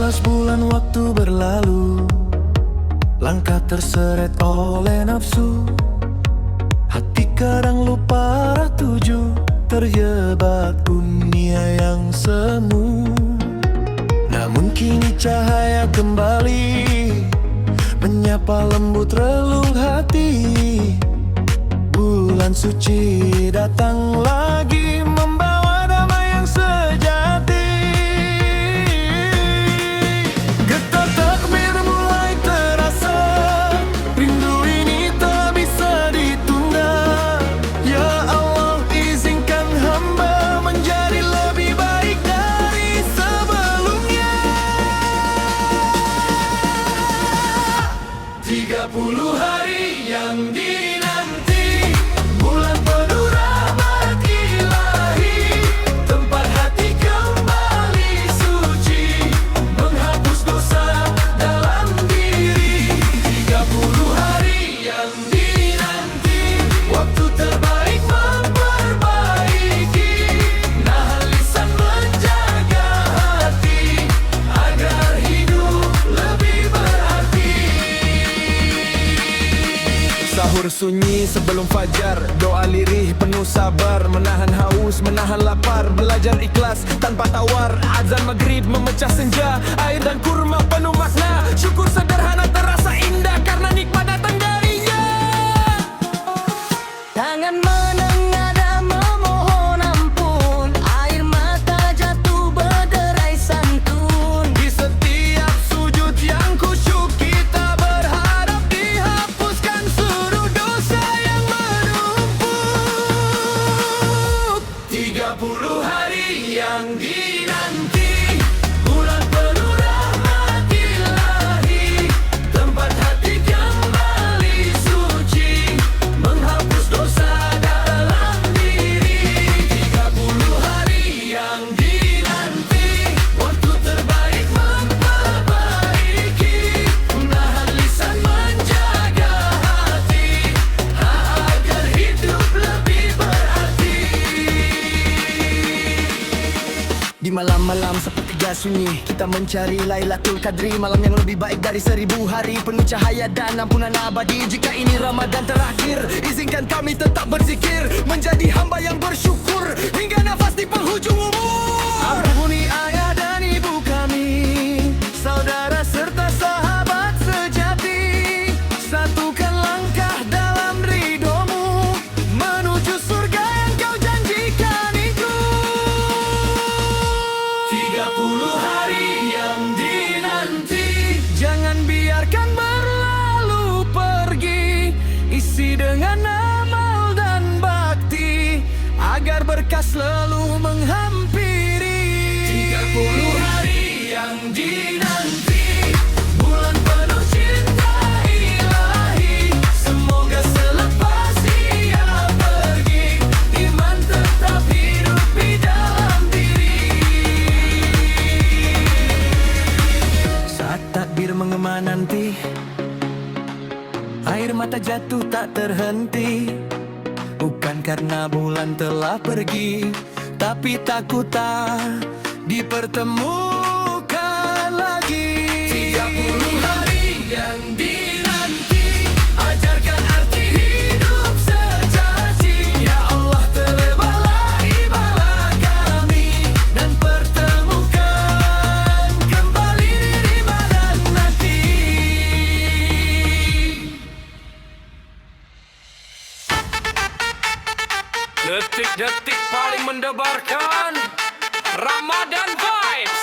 13 bulan waktu berlalu, langkah terseret oleh nafsu. Hati kadang lupa arah tuju, terjebak dunia yang semu. Namun kini cahaya kembali, menyapa lembut relung hati. Bulan suci datang lagi, membawa damai yang sejati. Getar takbir mulai terasa, rindu ini tak bisa ditunda. Ya Allah, izinkan hamba menjadi lebih baik dari sebelumnya. 30 hari yang dinanti, bulan penuh rahmat ilahi, tempat hati kembali suci, menghapus dosa dalam diri. 30 hari yang dinanti, waktu terbaik memperbaiki, nahan lisan menjaga hati, agar hidup lebih berarti. Sahur sunyi sebelum fajar, doa lirih penuh sabar, menahan haus, menahan lapar, belajar ikhlas tanpa tawar. Azan maghrib memecah senja, air dan kurma penuh makna. Syukur sederhana terasa indah karena nikmat datang darinya. Tangan menengadah memohon ampun, air mata jatuh berderai santun. Di setiap sujud yang khusyuk, kita berharap dihapuskan seluruh dosa yang menumpuk. 30 hari yang dinanti, bulan penuh rahmat ilahi, tempat hati kembali suci, menghapus dosa dalam diri. 30 hari yang dinanti, waktu terbaik memperbaiki, menahan lisan menjaga hati, agar hidup lebih berarti. Di malam-malam sepertiga sunyi, kita mencari Lailatul Qadri, malam yang lebih baik dari 1000 hari, penuh cahaya dan ampunan abadi. Jika ini Ramadan terakhir, izinkan kami tetap berzikir, menjadi hamba yang bersyukur hingga nafas di penghujung umur. Ampuni ayah dan ibu kami, saudara serta sahabat sejati, satukan langkah dalam ridhomu, menuju surga yang kau janjikan itu. 30 hari yang dinanti, jangan biarkan berlalu pergi, isi dengan amal dan bakti, agar berkah selalu menghampiri. 30 hari yang dinanti, bulan penuh cinta ilahi, semoga selepas ia pergi, iman tetap hidup di dalam diri. Saat takbir mengema nanti, air mata jatuh tak terhenti, bukan karena bulan telah pergi, tapi takut tak dipertemukan lagi. 30 hari yang dinanti, ajarkan arti hidup sejati. Ya Allah, terlebarlah ibadah kami, dan pertemukan kembali diri badan hati. Detik-detik paling mendebarkan Ramadan Vibes.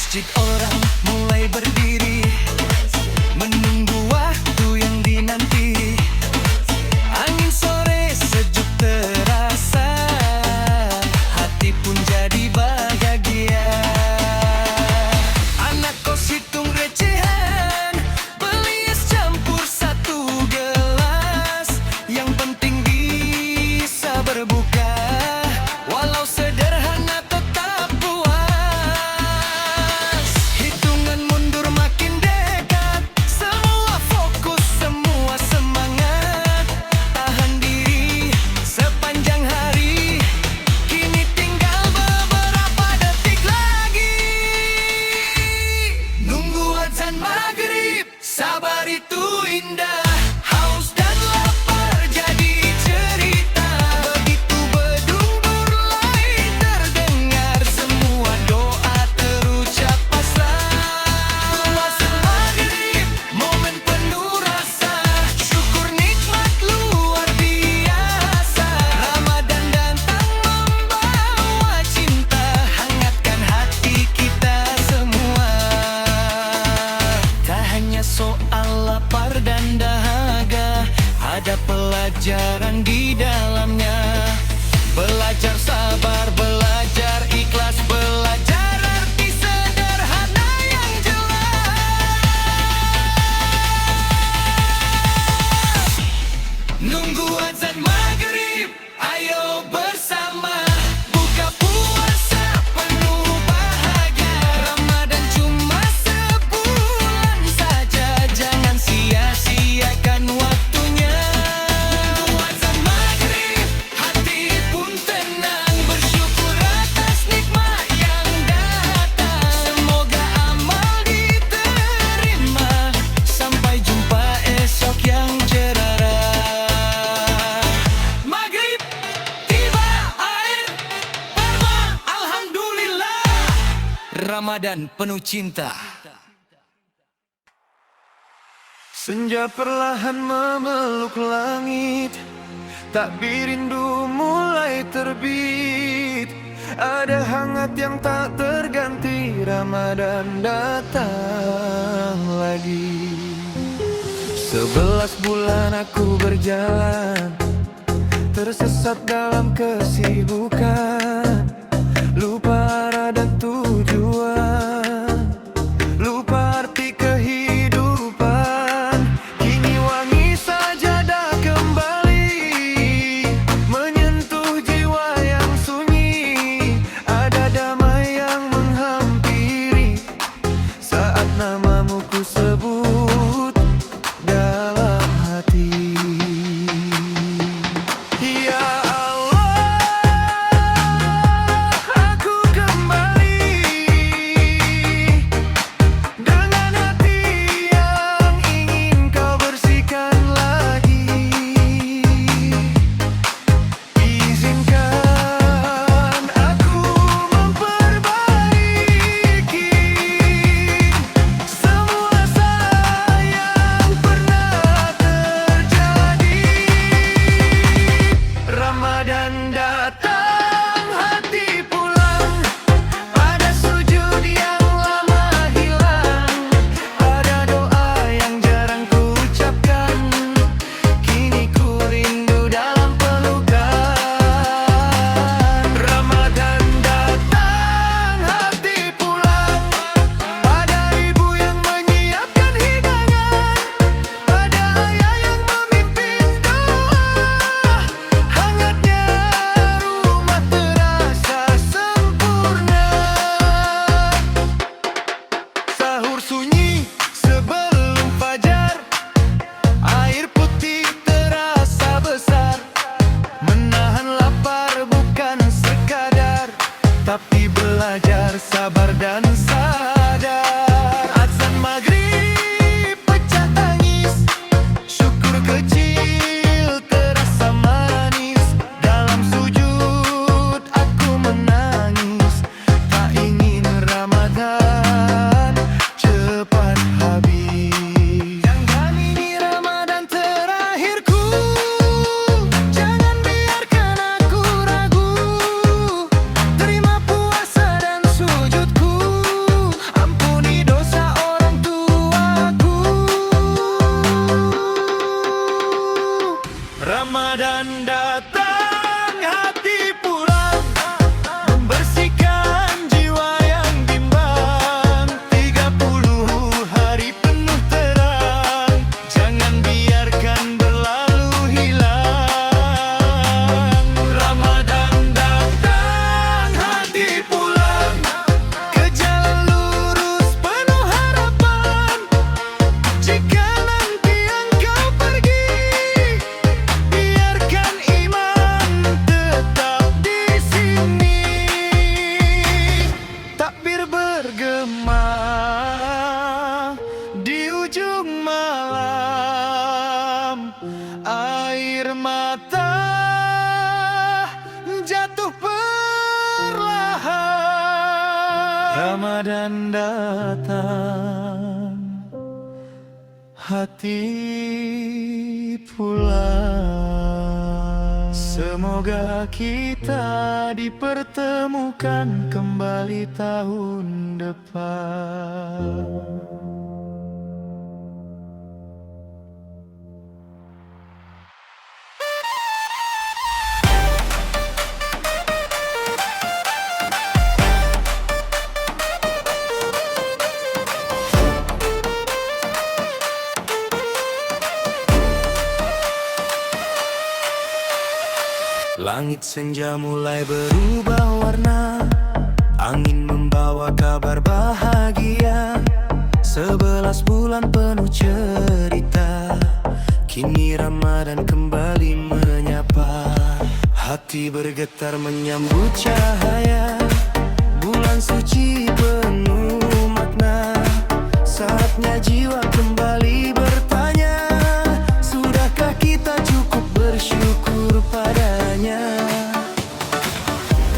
masjid orang mulai berdiri, menunggu waktu yang dinanti. Angin sore sejuk terasa, hati pun jadi bahagia. Anak kos hitung recehan, beli es campur satu gelas. Yang penting bisa berbuka, walau sederhana tetap puas. Hitungan mundur makin dekat, semua fokus, semua semangat. Tahan diri sepanjang hari, kini tinggal beberapa detik lagi. Nunggu azan maghrib, sabar itu indah. Haus dan lapar jadi cerita. Begitu bedung mulai terdengar, semua doa terucap pasrah. Puasa maghrib, momen penuh rasa, syukur nikmat luar biasa. Ramadan datang membawa cinta, hangatkan hati kita semua. Tak hanya soal lapar dan dahaga, ada pelajaran di dalamnya. Belajar sabar, belajar ikhlas, belajar arti sederhana yang jelas. Nunggu azan maghrib, ayo bersama buka puasa penuh bahagia. Ramadan cuma sebulan saja, jangan sia-siakan waktunya. Nunggu azan maghrib, hati pun tenang, bersyukur atas nikmat yang datang. Semoga amal diterima, sampai jumpa esok yang cerah. Maghrib tiba, air perma, alhamdulillah. Ramadan penuh cinta. Senja perlahan memeluk langit, takbir rindu mulai terbit. Ada hangat yang tak terganti, Ramadan datang lagi. 11 bulan aku berjalan, tersesat dalam kesibukan, lupa arah dan tujuan, lupa arti kehidupan. Kini wangi sajadah kembali, menyentuh jiwa yang sunyi. Ada damai yang menghampiri, saat namamu ku sebut dalam hati. Ya Allah, aku kembali akan datang, hati pulang. Semoga kita dipertemukan kembali tahun depan. Langit senja mulai berubah warna, angin membawa kabar bahagia. 11 bulan penuh cerita, kini Ramadan kembali menyapa. Hati bergetar menyambut cahaya, bulan suci penuh makna. Saatnya jiwa kembali bertanya, sudahkah kita cukup bersyukur padanya?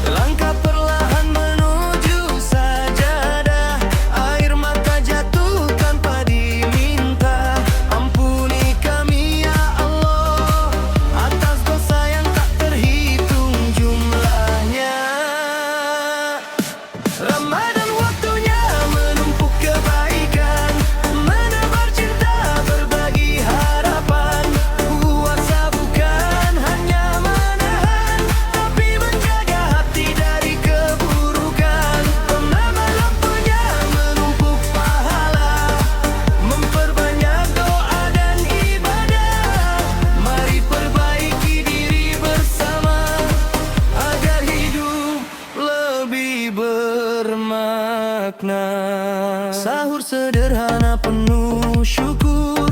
Langkah perlahan menuju sajadah, air mata jatuh tanpa diminta. Ampuni kami ya Allah, atas dosa yang tak terhitung jumlahnya. Ramadan waktunya menumpuk kebaikan, menebar cinta, berbagi harapan. Puasa bukan hanya menahan, tapi menjaga hati dari keburukan. Ramadan punya menumpuk pahala, memperbanyak doa dan ibadah. Mari perbaiki diri bersama, agar hidup lebih bermakna. Sahur sederhana penuh syukur,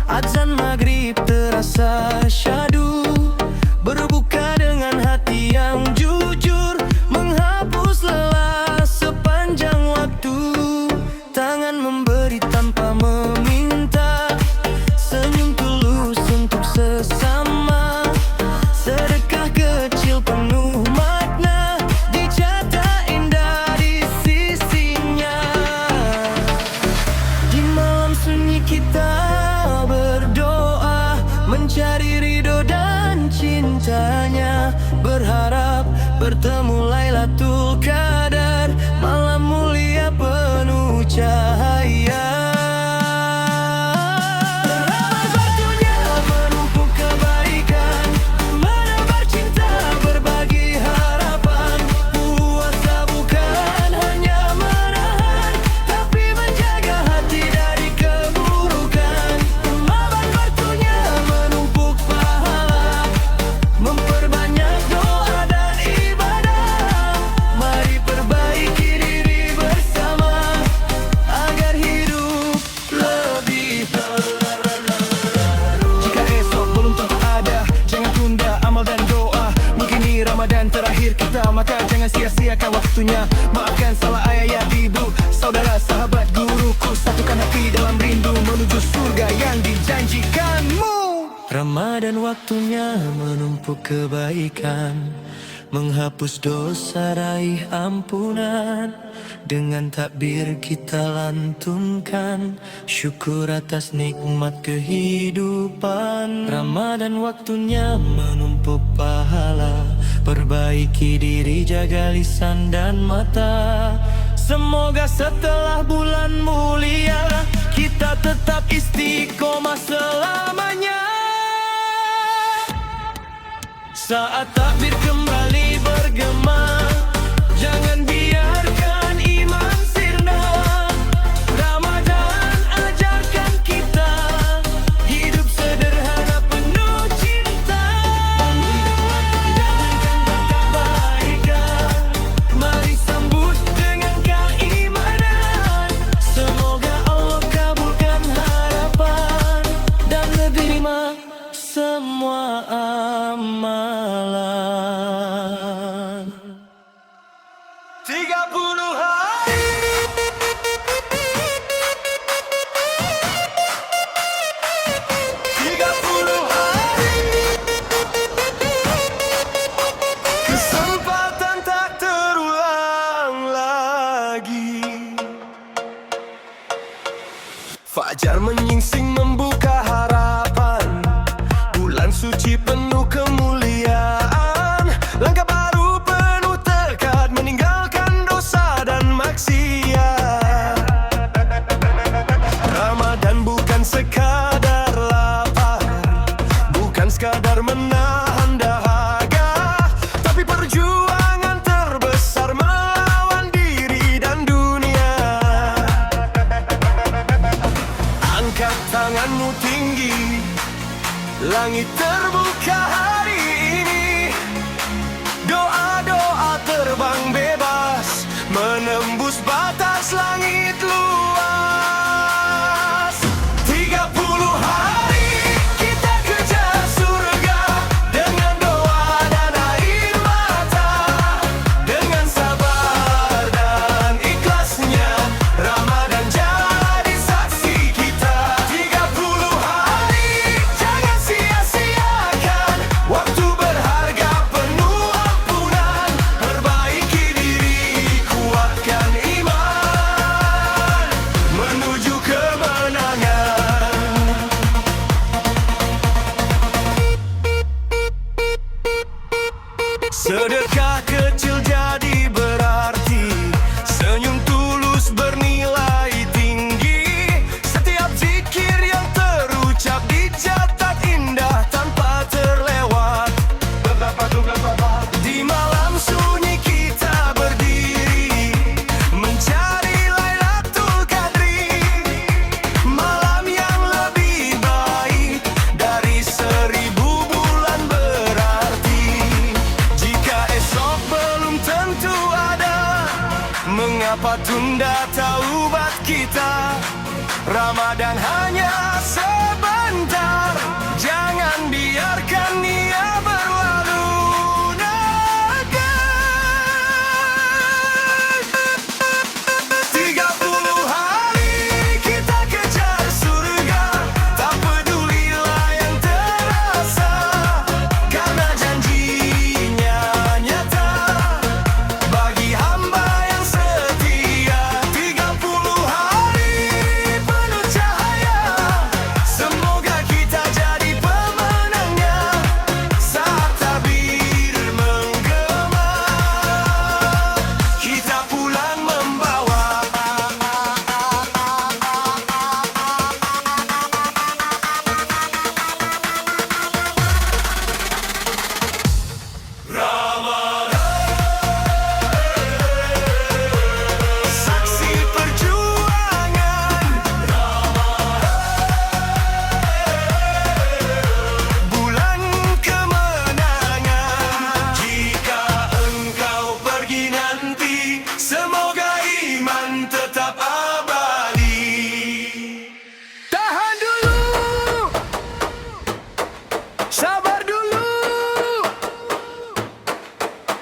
azan maghrib terasa syadu. Berbuka dengan hati yang jujur, menghapus lelah sepanjang waktu. Tangan memberi tanpa meminta, senyum tulus untuk sesama. Sedekah kecil penuh makna, dicatat indah di sisinya. Di malam sunyi kita berdoa, mencari ridho dan cintanya. Berharap bertemu Lailatul Qadar, malam mulia penuh cahaya. Ramadan waktunya menumpuk kebaikan, menebar cinta, berbagi harapan. Puasa bukan hanya menahan, tapi menjaga hati dari keburukan. Ramadan waktunya menumpuk pahala, memperbanyak doa dan ibadah. Mari perbaiki diri bersama, agar hidup lebih terlalu. Jika esok belum tentu ada, jangan tunda amal dan doa. Mungkin ini Ramadan terakhir kita, maka jangan sia-siakan waktunya. Maafkan salah ayah ibu, saudara, sahabat, guruku. Satukan hati dalam rindu menuju surga yang dijanjikanmu. Ramadan waktunya menumpuk kebaikan, menghapus dosa, raih ampunan. Dengan takbir kita lantunkan syukur atas nikmat kehidupan. Ramadan waktunya menumpuk pahala, perbaiki diri, jaga lisan dan mata. Semoga setelah bulan mulia kita tetap istiqomah selamanya. Saat takbir kembali bergema, jangan biarkan iman sirna. Ramadan ajarkan kita hidup sederhana penuh cinta. Jangankan kebaikan, mari sambut dengan keimanan. Semoga Allah kabulkan harapan dan menerima semua amalan. Fajar menyingsing membuka harapan, bulan suci penuh kemuliaan. Langkah baru penuh tekad, meninggalkan dosa dan maksiat. Ramadan bukan sekadar lapar, bukan sekadar menahan dahaga, tapi perjuangan terbesar melawan diri dan dunia. Angkat tanganmu tinggi, langit terbuka hari ini. Doa-doa terbang bebas, menembus batas langit luas. 30 hari kita kejar surga, dengan doa dan air mata. Dengan sabar dan ikhlasnya, Ramadan jadi saksi kita. 30 hari, jangan sia-siakan waktu berharga penuh ampunan. Perbaiki diri, kuatkan iman, menuju kemenangan. Sedekah kecil jadi berarti, senyum tulus bernilai tinggi. Setiap zikir yang terucap dicatat indah tanpa terlewat. Di malam sunyi kita berdiri, mencari Lailatul Qadri. Malam yang lebih baik dari 1000 bulan berarti. Jika esok belum tentu ada, mengapa tunda taubat kita? Ramadan hanya sebentar, jangan biarkan ia berlalu. 30 hari kita kejar surga, tak pedulilah yang terasa, karena janjinya nyata bagi hamba yang setia. 30 hari penuh cahaya, semoga kita jadi pemenangnya. Saat tabir menggema, kita pulang membawa saksi perjuangan. Bulan kemenangan. Jika engkau pergi nanti, semoga iman tetap abadi. Tahan dulu, sabar dulu,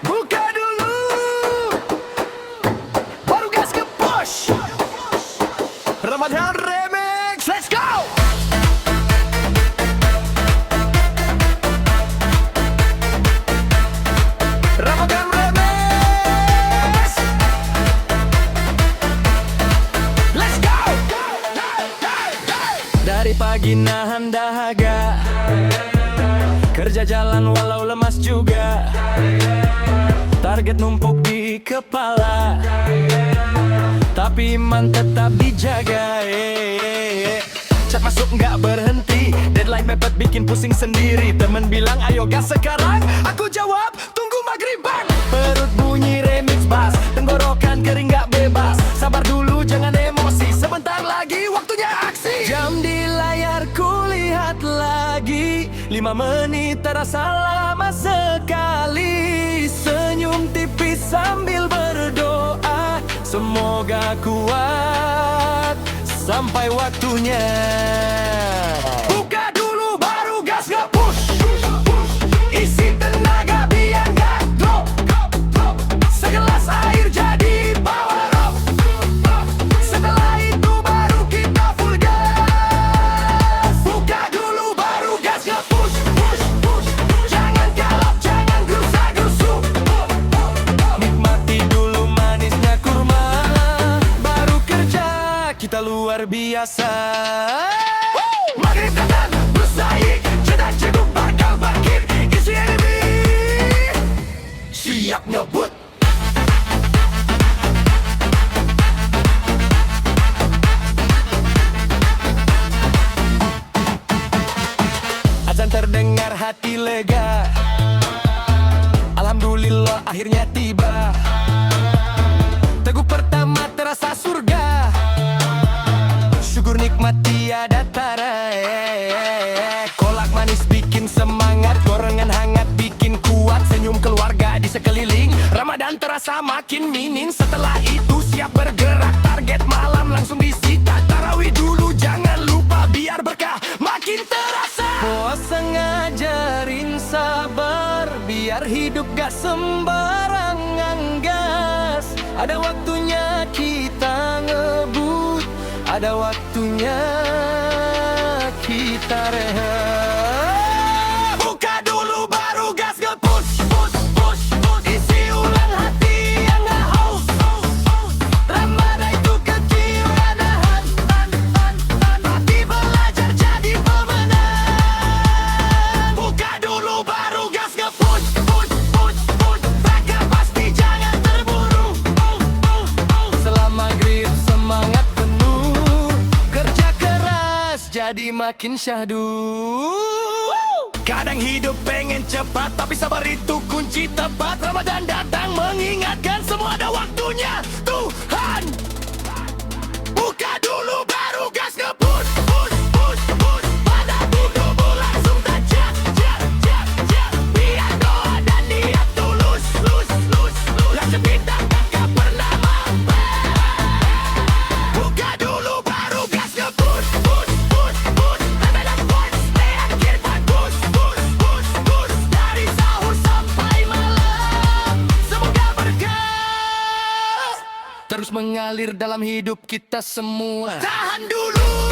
buka dulu, baru gas ke push. Ramadan Remix, let's go! Ramadan Remix, let's go! Dari pagi nahan dahaga, kerja jalan walau lemas juga. Target numpuk di kepala, tapi iman tetap dijaga. Chat masuk nggak berhenti, deadline mepet bikin pusing sendiri. Temen bilang ayo gas sekarang, aku jawab tunggu maghrib bang. Perut bunyi remix bass, tenggorokan kering nggak bebas. Sabar dulu jangan emosi, sebentar lagi waktunya aksi. Jam di layar kulihat lagi, 5 menit terasa lama sekali. Senyum tipis sambil berdoa, semoga kuat sampai waktunya. Buka dulu baru gas nge-push, isi tenaga biar nggak drop. Segelas air jadi power up, setelah itu baru kita full gas. Buka dulu baru gas nge-push, jangan galap, jangan gerusa-gerusu. Nikmati dulu manisnya kurma, baru kerja kita luar biasa. Maghrib datang, bersaing, cedak ceduk bakal bangkit. Isi enemy siap ngebut. Azan terdengar, hati lega. Alhamdulillah akhirnya tiba. Teguh pertama terasa surga. Syukur nikmat tiada tara. Kolak manis bikin semangat, gorengan hangat bikin kuat. Senyum keluarga di sekeliling, Ramadan terasa makin minim. Setelah itu siap bergerak, target malam langsung disita. Tarawih dulu jangan lupa biar berkah makin terasa. Puasa ngajarin sabar, biar hidup gak sembarangan gas. Ada waktunya kita ngebut, ada waktunya kita rehat. Buka dulu baru gas nge-push, push, push, push. Isi ulang hati yang gak haus. Ramadan itu kecil, ada hati belajar jadi pemenang. Buka dulu baru gas nge-push, push, push, push. Mereka pasti jangan terburu. Setelah maghrib semangat penuh, kerja keras jadi makin syahdu. Kadang hidup pengen cepat, tapi sabar itu kunci tepat. Ramadan datang mengingatkan semua ada waktunya. Tuhan, buka dulu baru gas nge-push, push, push, push. Pada tubuh langsung tajak, jak, jak, jak. Biar doa dan niat tulus, lus, lus, lus. Langsung kita gak pernah mampir. Buka dulu baru gas nge-push, push, push, push. Ramadan points, stay akhir bagus, push, push, push. Dari sahur sampai malam, semoga berkah terus mengalir dalam hidup kita semua. Tahan dulu.